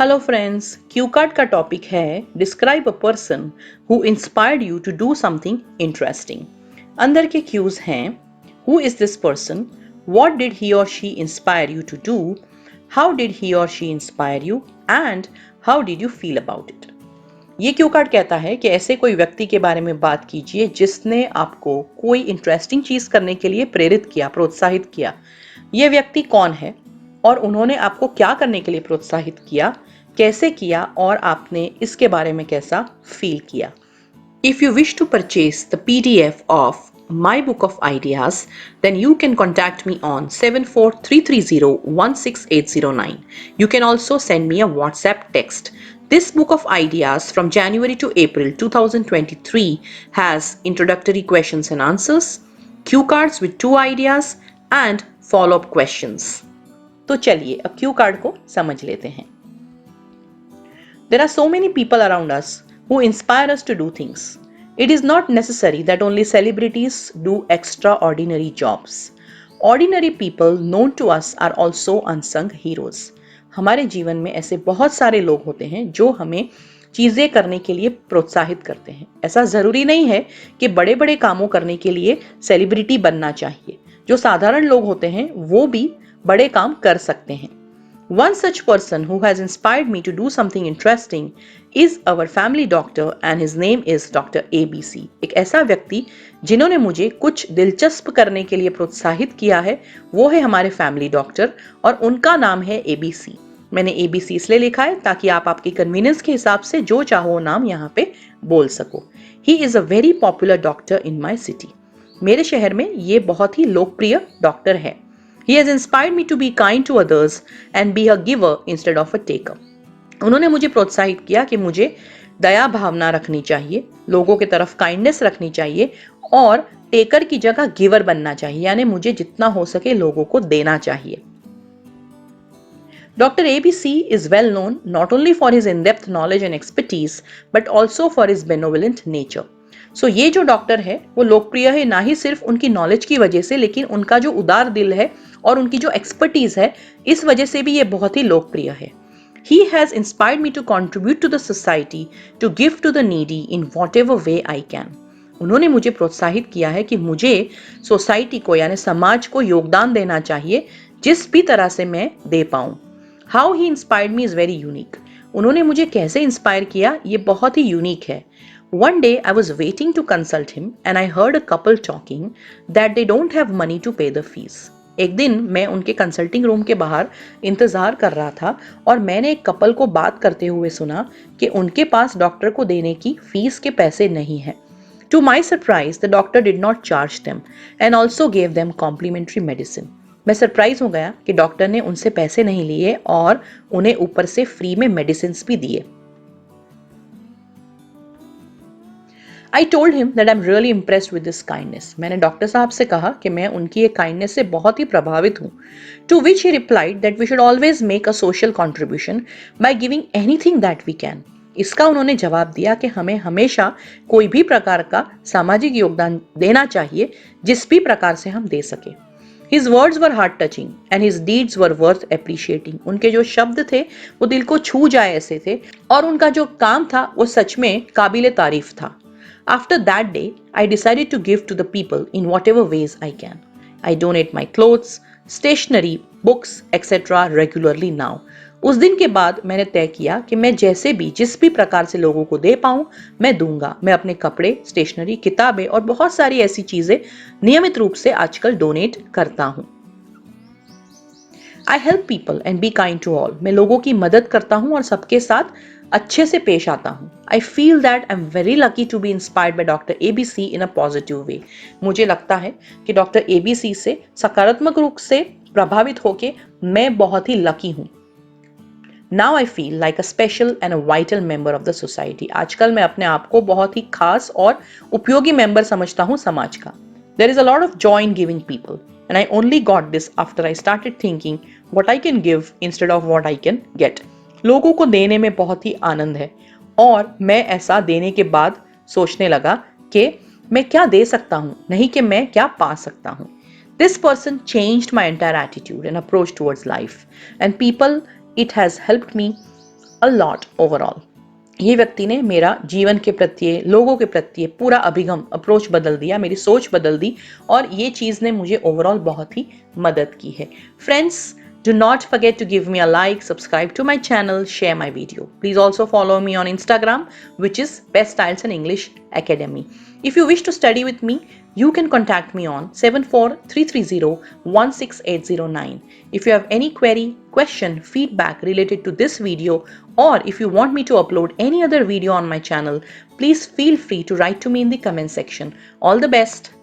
Hello friends, cue card का topic है describe a person who inspired you to do something interesting. अंदर के cues हैं who is this person, what did he or she inspire you to do, how did he or she inspire you and how did you feel about it. ये cue card कहता है कि ऐसे कोई व्यक्ति के बारे में बात कीजिए जिसने आपको कोई इंटरेस्टिंग चीज करने के लिए प्रेरित किया, प्रोत्साहित किया। ये व्यक्ति कौन है और उन्होंने आपको क्या करने के लिए प्रोत्साहित किया, कैसे किया और आपने इसके बारे में कैसा फील किया। If you wish to purchase the PDF of my book of ideas, then you can contact me on 74330 You can also send me a WhatsApp text. This book of ideas from January to April 2023 has introductory questions and answers, cue cards with 2 ideas and follow-up questions. तो चलिए अब Q card को समझ लेते हैं। There are so many people around us who inspire us to do things. It is not necessary that only celebrities do extraordinary jobs. Ordinary people known to us are also unsung heroes. हमारे जीवन में ऐसे बहुत सारे लोग होते हैं जो हमें चीजें करने के लिए प्रोत्साहित करते हैं। ऐसा जरूरी नहीं है कि बड़े बड़े कामों करने के लिए सेलिब्रिटी बनना चाहिए। जो साधारण लोग होते हैं वो भी बड़े काम कर सकते हैं। One such person who has inspired me to do something interesting is our family doctor and his name is Dr. ABC. एक ऐसा व्यक्ति जिन्होंने मुझे कुछ दिलचस्प करने के लिए प्रोत्साहित किया है वो है हमारे फैमिली डॉक्टर और उनका नाम है ABC. मैंने ABC इसलिए लिखा है ताकि आप आपकी कन्वीनियंस के हिसाब से जो चाहो नाम यहाँ पे बोल सको। He is a very popular doctor in my city. मेरे शहर में ये बहुत ही लोकप्रिय डॉक्टर है। He has inspired me to be kind to others and be a giver instead of a taker. उन्होंने मुझे प्रोत्साहित किया कि मुझे दया भावना रखनी चाहिए, लोगों की तरफ काइंडनेस रखनी चाहिए और टेकर की जगह गिवर बनना चाहिए, यानी मुझे जितना हो सके लोगों को देना चाहिए। Dr. ABC is well known not only for his in-depth knowledge and expertise but also for his benevolent nature. सो ये जो डॉक्टर है वो लोकप्रिय है ना ही सिर्फ उनकी नॉलेज की वजह से, लेकिन उनका जो उदार दिल है और उनकी जो एक्सपर्टीज है इस वजह से भी ये बहुत ही लोकप्रिय है। He has inspired me to contribute to the society, to give to the needy in whatever way I can. उन्होंने मुझे प्रोत्साहित किया है कि मुझे सोसाइटी को यानी समाज को योगदान देना चाहिए जिस भी तरह से मैं दे पाऊं। How he inspired me is very unique. उन्होंने मुझे कैसे इंस्पायर किया ये बहुत ही यूनिक है। One day I was waiting to consult him and I heard a couple talking that they don't have money to pay the fees. एक दिन मैं उनके कंसल्टिंग रूम के बाहर इंतजार कर रहा था और मैंने एक कपल को बात करते हुए सुना कि उनके पास डॉक्टर को देने की फीस के पैसे नहीं है। To my surprise, the doctor did not charge them and also gave them complimentary medicine. मैं सरप्राइज हो गया कि डॉक्टर ने उनसे पैसे नहीं लिए और उन्हें ऊपर से फ्री में मेडिसिन भी दिए। I told him that I'm really impressed with this kindness. मैंने डॉक्टर साहब से कहा कि मैं उनकी ये काइंडनेस से बहुत ही प्रभावित हूँ। To which he replied that we should always make a social contribution by giving anything that we can. इसका उन्होंने जवाब दिया कि हमें हमेशा कोई भी प्रकार का सामाजिक योगदान देना चाहिए जिस भी प्रकार से हम दे सके। His words were heart touching and his deeds were worth appreciating. उनके जो शब्द थे वो दिल को छू जाए ऐसे थे और उनका जो काम था वो सच में काबिले तारीफ था। After that day, I decided to give to the people in whatever ways I can. I donate my clothes, stationery, books, etc. regularly now. उस दिन के बाद मैंने तय किया कि मैं जैसे भी जिस भी प्रकार से लोगों को दे पाऊं मैं दूंगा। मैं अपने कपड़े, स्टेशनरी, किताबें और बहुत सारी ऐसी चीजें नियमित रूप से आजकल डोनेट करता हूं। I help people and be kind to all. मैं लोगों की मदद करता हूं और सबके साथ अच्छे से पेश आता हूं। I feel that I'm very lucky to be inspired by Dr. ABC in a positive way. मुझे लगता है कि डॉक्टर ABC से सकारात्मक रूप से प्रभावित होके मैं बहुत ही लकी हूं। Now I feel like a special and a vital member of the society. आजकल मैं अपने आप को बहुत ही खास और उपयोगी मेंबर समझता हूं समाज का। There is a lot of joy in giving people, and I only got this after I started thinking what I can give instead of what I can get. लोगों को देने में बहुत ही आनंद है और मैं ऐसा देने के बाद सोचने लगा कि मैं क्या दे सकता हूँ, नहीं कि मैं क्या पा सकता हूँ। This person changed my entire attitude and approach towards life and people. It has helped me a lot overall. ये व्यक्ति ने मेरा जीवन के प्रति, लोगों के प्रति पूरा अभिगम, अप्रोच बदल दिया, मेरी सोच बदल दी और ये चीज़ ने मुझे ओवरऑल बहुत ही मदद की है। Friends, do not forget to give me a like, subscribe to my channel, share my video. Please also follow me on Instagram, which is Best Styles in English Academy. If you wish to study with me, you can contact me on 74330 16809. If you have any query, question, feedback related to this video, or if you want me to upload any other video on my channel, please feel free to write to me in the comment section. All the best.